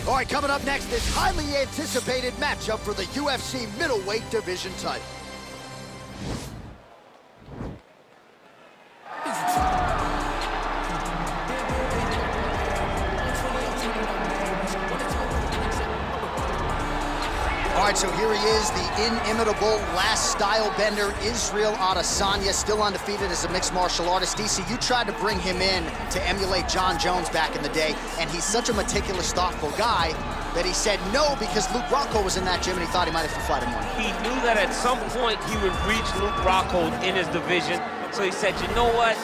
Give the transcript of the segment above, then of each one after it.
All right, coming up next, this highly anticipated matchup for the UFC middleweight division title. All right, so here he is, the inimitable last style bender, Israel Adesanya, still undefeated as a mixed martial artist. DC, you tried to bring him in to emulate John Jones back in the day, and he's such a meticulous, thoughtful guy that he said no because Luke Rockhold was in that gym and he thought he might have to fight him one. He knew that at some point he would reach Luke Rockhold in his division, so he said, you know what?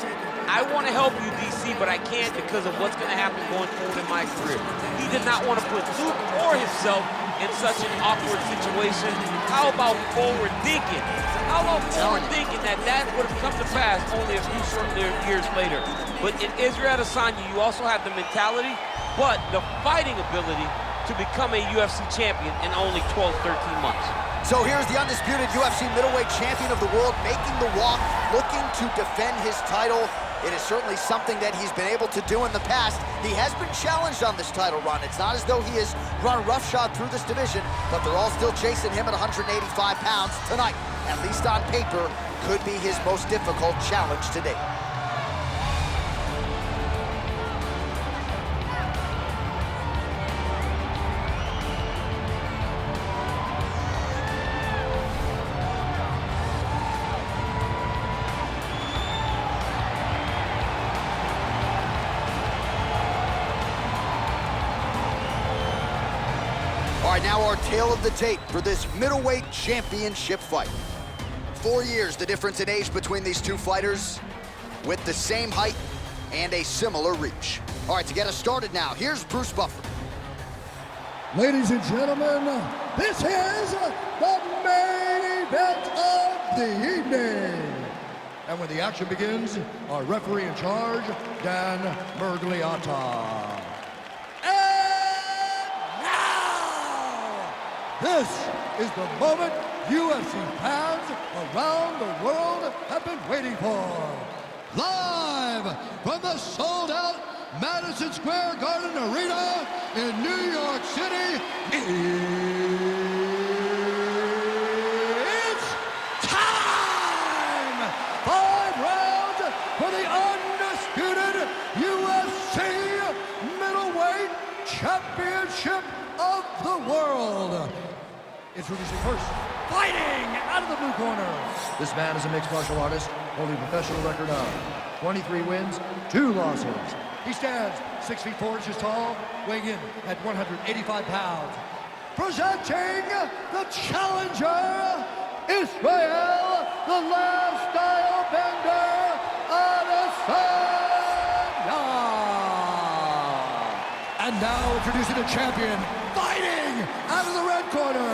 I want to help you, DC, but I can't because of what's going to happen going forward in my career. He did not want to put Luke or himself in such an awkward situation. How about forward thinking? How about forward thinking that would have come to pass only a few short years later? But in Israel Adesanya, you also have the mentality, but the fighting ability to become a UFC champion in only 12, 13 months. So here's the undisputed UFC middleweight champion of the world making the walk, looking to defend his title. It is certainly something that he's been able to do in the past. He has been challenged on this title run. It's not as though he has run roughshod through this division, but they're all still chasing him at 185 pounds tonight. At least on paper, could be his most difficult challenge to date. All right, now our tale of the tape for this middleweight championship fight. 4 years, the difference in age between these two fighters, with the same height and a similar reach. All right, to get us started now, here's Bruce Buffer. Ladies and gentlemen, this is the main event of the evening. And when the action begins, our referee in charge, Dan Mergliata. This is the moment UFC fans around the world have been waiting for. Live from the sold-out Madison Square Garden Arena in New York City, it's time! 5 rounds for the undisputed UFC middleweight championship of the world. Introducing first, fighting out of the blue corner. This man is a mixed martial artist, holding a professional record of 23 wins, 2 losses. He stands 6 feet 4 inches tall, weighing in at 185 pounds. Presenting the challenger, Israel, the last style bender, Adesanya. And now introducing the champion, fighting out of the red corner.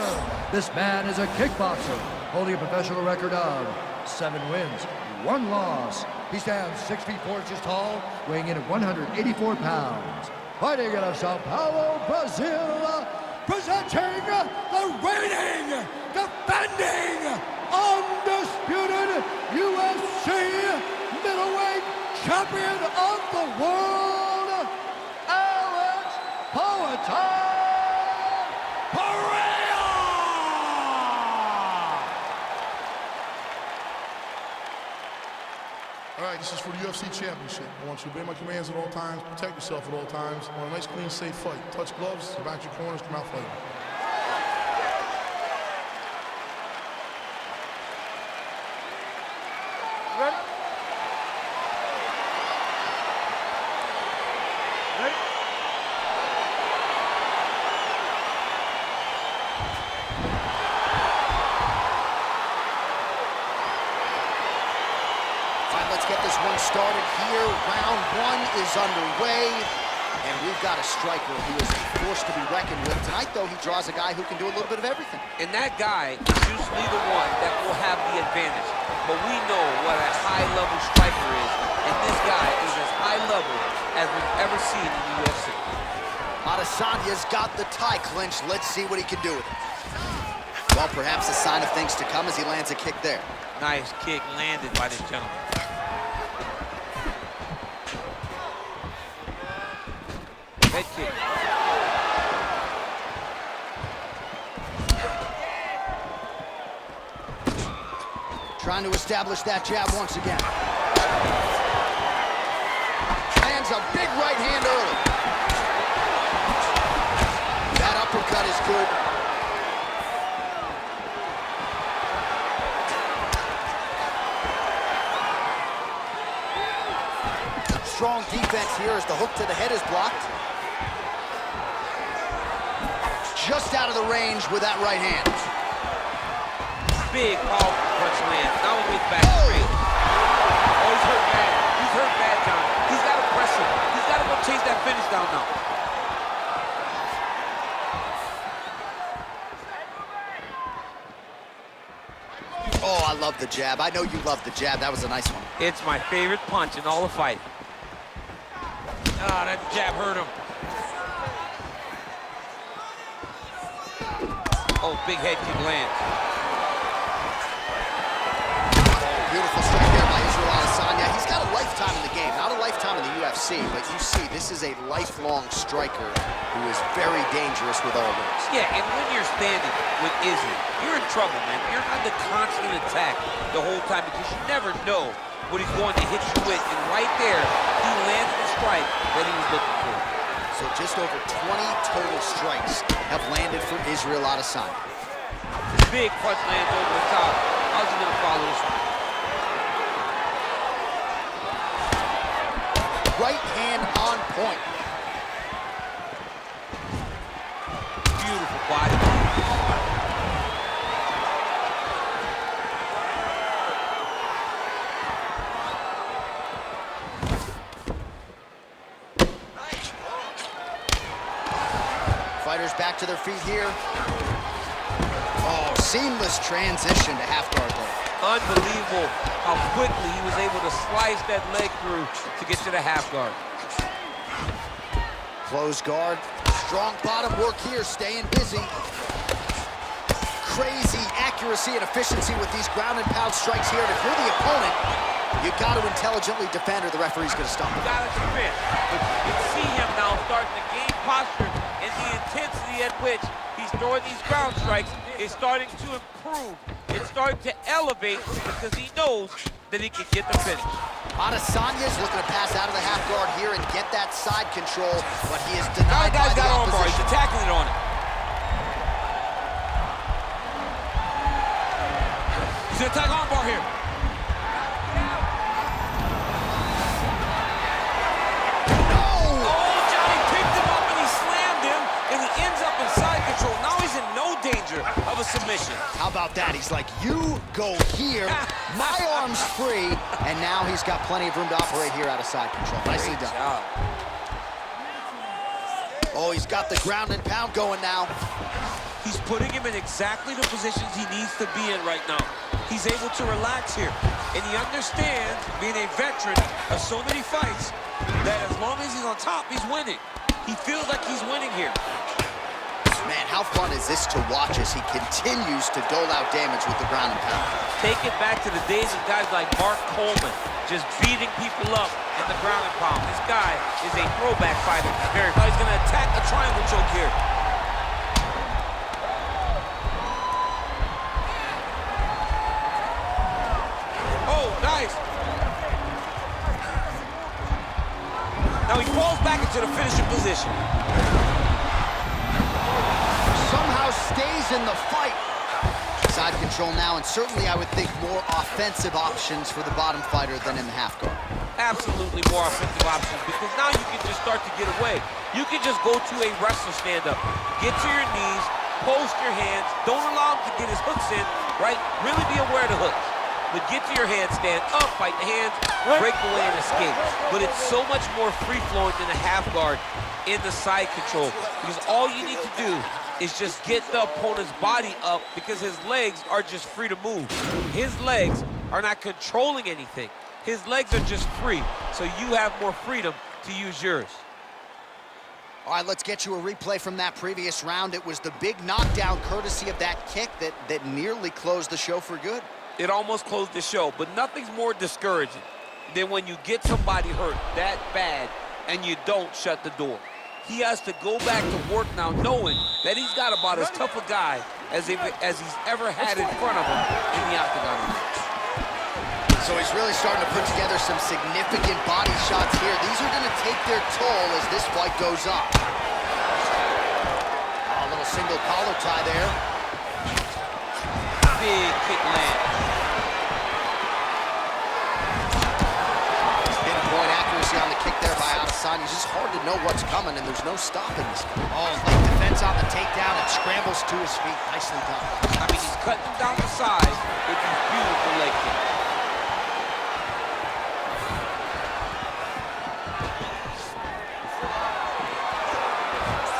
This man is a kickboxer, holding a professional record of 7 wins, 1 loss. He stands 6 feet 4 inches tall, weighing in at 184 pounds. Fighting out of Sao Paulo, Brazil, presenting the reigning, defending, undisputed UFC middleweight champion of the world, Alex Pereira! All right, this is for the UFC Championship. I want you to obey my commands at all times, protect yourself at all times. I want a nice, clean, safe fight. Touch gloves, back your corners, come out fighting. Ready? Ready? Let's get this one started here. Round 1 is underway, and we've got a striker who is a force to be reckoned with. Tonight, though, he draws a guy who can do a little bit of everything. And that guy is usually the one that will have the advantage. But we know what a high-level striker is, and this guy is as high level as we've ever seen in the UFC. Adesanya's got the tie clinch. Let's see what he can do with it. Well, perhaps a sign of things to come as he lands a kick there. Nice kick landed by this gentleman. Head kick. Trying to establish that jab once again. Lands a big right hand early. That uppercut is good. Strong defense here as the hook to the head is blocked. Just out of the range with that right hand. Big, powerful punch land. Now he gets back straight. Oh, he's hurt bad. He's hurt bad, John. He's got to press him. He's got to go chase that finish down now. Oh, I love the jab. I know you love the jab. That was a nice one. It's my favorite punch in all the fight. Ah, that jab hurt him. Oh, big head kick lands. Beautiful strike there by Israel Adesanya. He's got a lifetime in the game, not a lifetime in the UFC, but you see, this is a lifelong striker who is very dangerous with all those. Yeah, and when you're standing with Izzy, you're in trouble, man. You're under constant attack the whole time because you never know what he's going to hit you with. And right there, he lands the strike that he was looking for. So just over 20 total strikes have landed for Israel Adesanya. Big punch lands over the top. How's he going to follow this one? Right hand on point. Beautiful body. Fighters back to their feet here. Oh, seamless transition to half guard there. Unbelievable how quickly he was able to slice that leg through to get to the half guard. Close guard. Strong bottom work here, staying busy. Crazy accuracy and efficiency with these ground and pound strikes here. And if you're the opponent, you got to intelligently defend or the referee's going to stop. You got to defend. But you can see him now starting to gain posture, and the intensity at which he's throwing these ground strikes is starting to improve. It's starting to elevate because he knows that he can get the finish. Adesanya's looking to pass out of the half guard here and get that side control, but he is denied Now the guy's by the got arm bar. He's opposition. attacking it on it. He's gonna attack arm bar here. Of a submission. How about that? He's like, you go here, my arm's free, and now he's got plenty of room to operate here out of side control. Nicely done. Job. Oh, he's got the ground and pound going now. He's putting him in exactly the positions he needs to be in right now. He's able to relax here, and he understands, being a veteran of so many fights, that as long as he's on top, he's winning. He feels like he's winning here. Man, how fun is this to watch as he continues to dole out damage with the ground and pound? Take it back to the days of guys like Mark Coleman, just beating people up in the ground and pound. This guy is a throwback fighter. He's going to attack a triangle choke here. Oh, nice. Now he falls back into the finishing position. Somehow stays in the fight. Side control now, and certainly I would think more offensive options for the bottom fighter than in the half guard. Absolutely more offensive options, because now you can just start to get away. You can just go to a wrestler stand-up. Get to your knees, post your hands, don't allow him to get his hooks in, right? Really be aware of the hooks. But get to your hand, stand up, fight the hands, break away and escape. But it's so much more free-flowing than a half guard in the side control, because all you need to do is just get the opponent's body up, because his legs are just free to move. His legs are not controlling anything. His legs are just free, so you have more freedom to use yours. All right, let's get you a replay from that previous round. It was the big knockdown courtesy of that kick that nearly closed the show for good. It almost closed the show, but nothing's more discouraging than when you get somebody hurt that bad and you don't shut the door. He has to go back to work now knowing that he's got about as tough a guy as he's ever had in front of him in the octagon. So he's really starting to put together some significant body shots here. These are going to take their toll as this fight goes on. A little single collar tie there. Big kick land. Pinpoint accuracy on the kick there by Adesanya. It's just hard to know what's coming, and there's no stopping this guy. Oh, late defense on the takedown and scrambles to his feet. Nicely done. I mean, he's cutting him down the side with these beautiful leg kicks.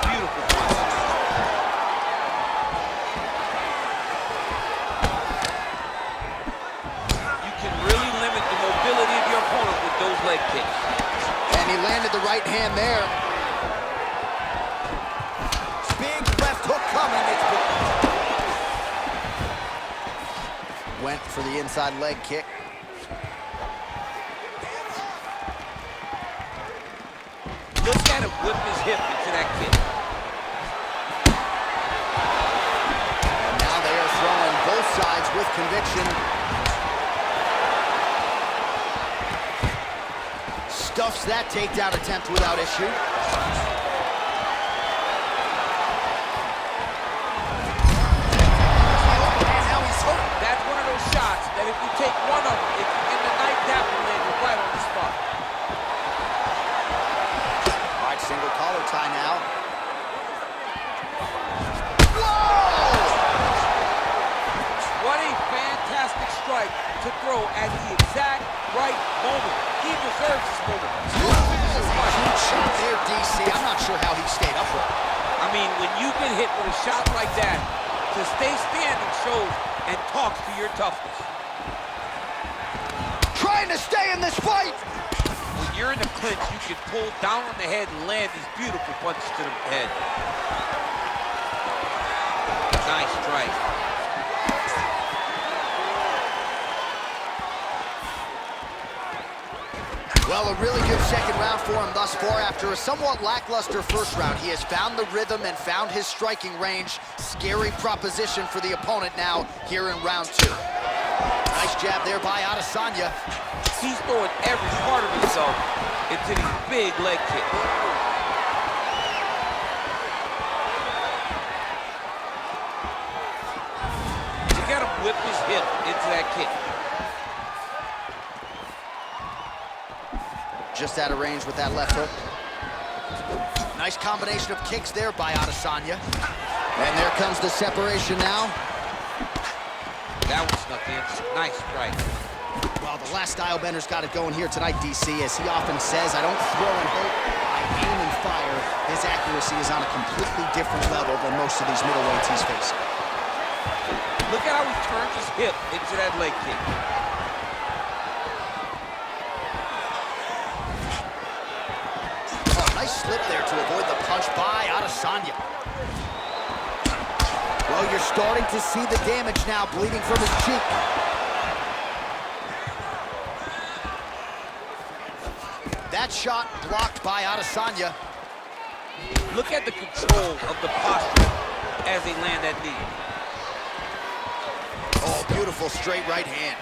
Beautiful punch. You can really limit the mobility of your opponent with those leg kicks. And he landed the right hand there. Big left hook coming. Went for the inside leg kick. Look at him whip his hip into that kick. And now they are throwing both sides with conviction. Stuffs that takedown attempt without issue. That's one of those shots that if you take one of them, if you in the night, that will land you right on the spot. All right, single collar tie now. Whoa! What a fantastic strike to throw at the exact right moment. He deserves this moment. Huge shot there, DC. I'm not sure how he stayed upright. I mean, when you get hit with a shot like that, to stay standing shows and talks to your toughness. Trying to stay in this fight. When you're in the clinch, you can pull down on the head and land these beautiful punches to the head. Nice strike. Well, a really good second round for him thus far. After a somewhat lackluster first round, he has found the rhythm and found his striking range. Scary proposition for the opponent now here in round two. Nice jab there by Adesanya. He's throwing every part of himself into these big leg kicks. You gotta whip his hip into that kick. Just out of range with that left hook. Nice combination of kicks there by Adesanya. And there comes the separation now. That was snuck in. Nice strike. Well, the last style bender's got it going here tonight, DC. As he often says, I don't throw and hope, I aim and fire. His accuracy is on a completely different level than most of these middleweights he's facing. Look at how he turns his hip into that leg kick. Nice slip there to avoid the punch by Adesanya. Well, you're starting to see the damage now, bleeding from his cheek. That shot blocked by Adesanya. Look at the control of the posture as they land that knee. Oh, beautiful straight right hand.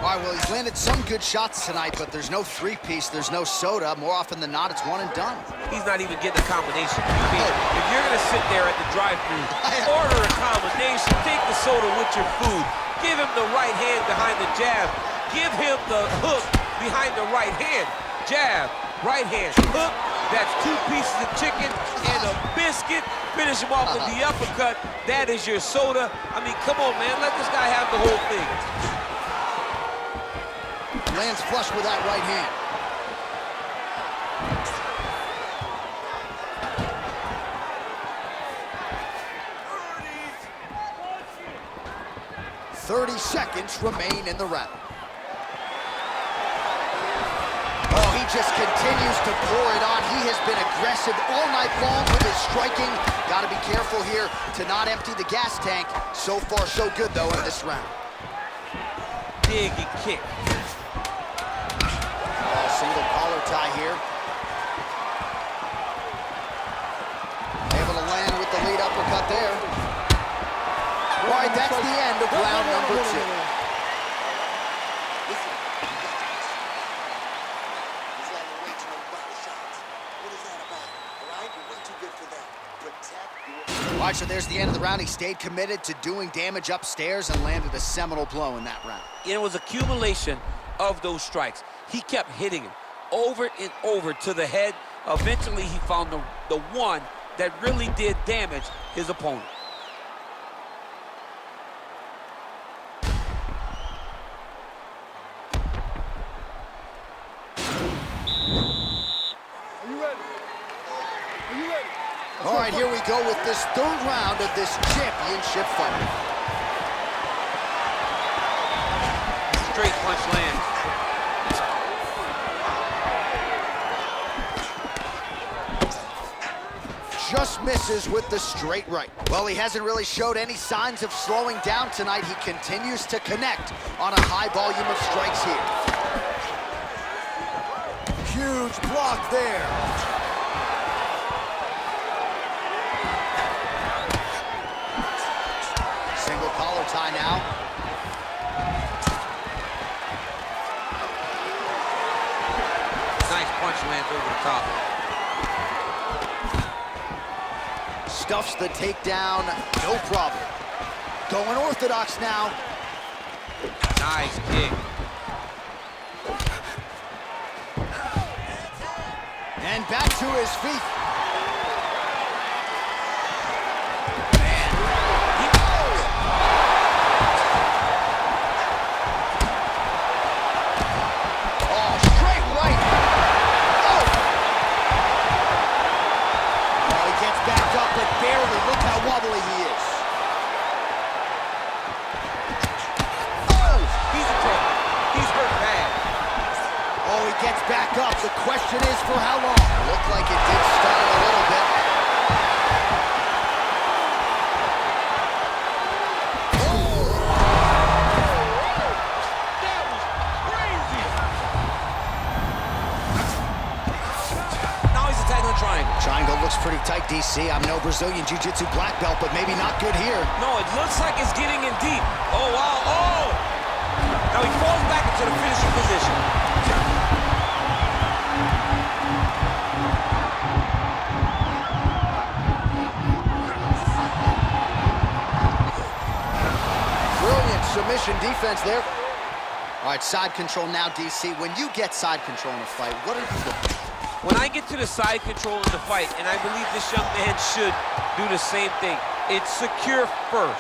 All right, well, he's landed some good shots tonight, but there's no three-piece, there's no soda. More often than not, it's one and done. He's not even getting a combination. I mean, if you're gonna sit there at the drive-thru, order a combination, take the soda with your food, give him the right hand behind the jab, give him the hook behind the right hand, jab, right hand, hook, that's 2 pieces of chicken and a biscuit, finish him off with the uppercut, that is your soda. I mean, come on, man, let this guy have the whole thing. Lands flush with that right hand. 30 seconds remain in the round. Oh, he just continues to pour it on. He has been aggressive all night long with his striking. Got to be careful here to not empty the gas tank. So far, so good, though, in this round. Big kick. Single collar tie here. Able to land with the lead uppercut there. All right, that's the end of round number 2. All right, so there's the end of the round. He stayed committed to doing damage upstairs and landed a seminal blow in that round. It was accumulation of those strikes. He kept hitting him over and over to the head. Eventually, he found the one that really did damage his opponent. All right, here we go with this third round of this championship fight. Straight punch lands. Just misses with the straight right. Well, he hasn't really showed any signs of slowing down tonight. He continues to connect on a high volume of strikes here. Huge block there. Single collar tie now. Nice punch lands over the top. Stuffs the takedown, no problem. Going orthodox now. Nice kick. And back to his feet. Gets back up. The question is for how long? Looked like it did stall a little bit. Oh! That was crazy. Now he's attacking the triangle. Triangle looks pretty tight, DC. I'm no Brazilian Jiu-Jitsu black belt, but maybe not good here. No, it looks like it's getting in deep. Oh, wow. Oh! Now he falls back into the finishing position. Submission defense there. All right, side control now, DC. When you get side control in a fight, what are you looking for? When I get to the side control in the fight, and I believe this young man should do the same thing, it's secure first.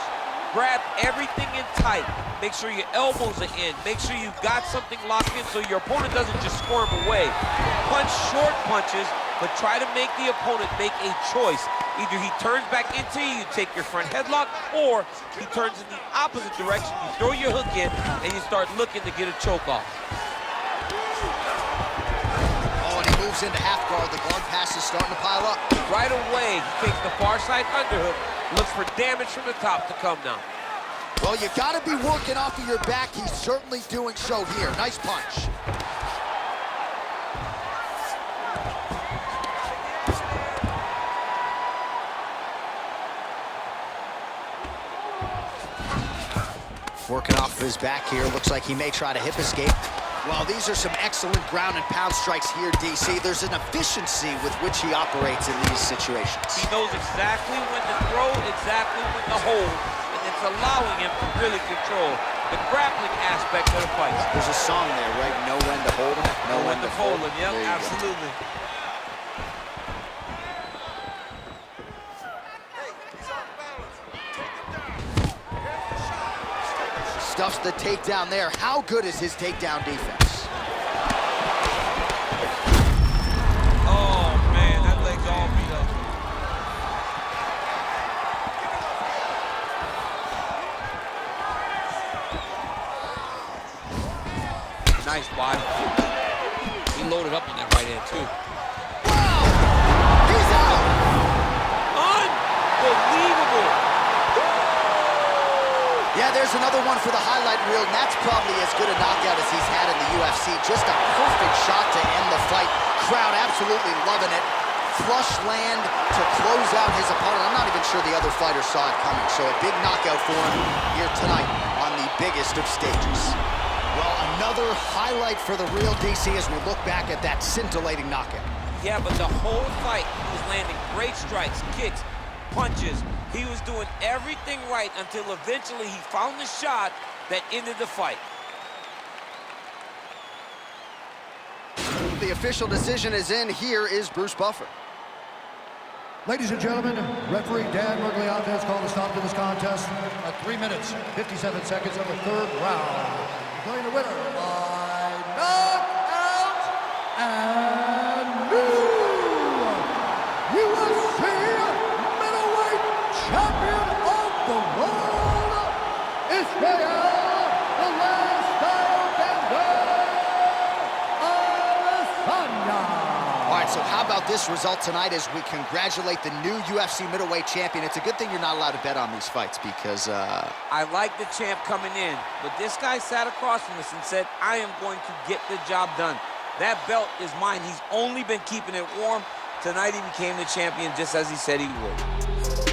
Grab everything in tight. Make sure your elbows are in. Make sure you've got something locked in so your opponent doesn't just squirm away. Punch short punches, but try to make the opponent make a choice. Either he turns back into you, you take your front headlock, or he turns in the opposite direction, you throw your hook in, and you start looking to get a choke off. Oh, and he moves into half guard. The guard pass is starting to pile up. Right away, he takes the far side underhook, looks for damage from the top to come now. Well, you got to be working off of your back. He's certainly doing so here. Nice punch. Working off of his back here. Looks like he may try to hip escape. Well, these are some excellent ground and pound strikes here, DC. There's an efficiency with which he operates in these situations. He knows exactly when to throw, exactly when to hold, and it's allowing him to really control the grappling aspect of the fight. There's a song there, right? Know when to hold him, know when to fold him. Yep, absolutely. Stuffs the takedown there. How good is his takedown defense? Oh, man, that leg's all beat up. Nice body. He loaded up on that right hand, too. Wow! He's out! Unbelievable! Yeah, there's another one for the highlight reel, and that's probably as good a knockout as he's had in the UFC. Just a perfect shot to end the fight. Crowd absolutely loving it. Flush land to close out his opponent. I'm not even sure the other fighter saw it coming, so a big knockout for him here tonight on the biggest of stages. Well, another highlight for the real DC as we look back at that scintillating knockout. Yeah, but the whole fight, he was landing great strikes, kicks, punches. He was doing everything right until eventually he found the shot that ended the fight. The official decision is in. Here is Bruce Buffer. Ladies and gentlemen, referee Dan Mergliante has called a stop to this contest at 3 minutes, 57 seconds of the third round. Declaring the winner by knockout and new UFC middleweight champion of the world, Israel, the last style bender, Adesanya. All right, so how about this result tonight as we congratulate the new UFC middleweight champion? It's a good thing you're not allowed to bet on these fights because... I like the champ coming in, but this guy sat across from us and said, I am going to get the job done. That belt is mine. He's only been keeping it warm. Tonight he became the champion just as he said he would.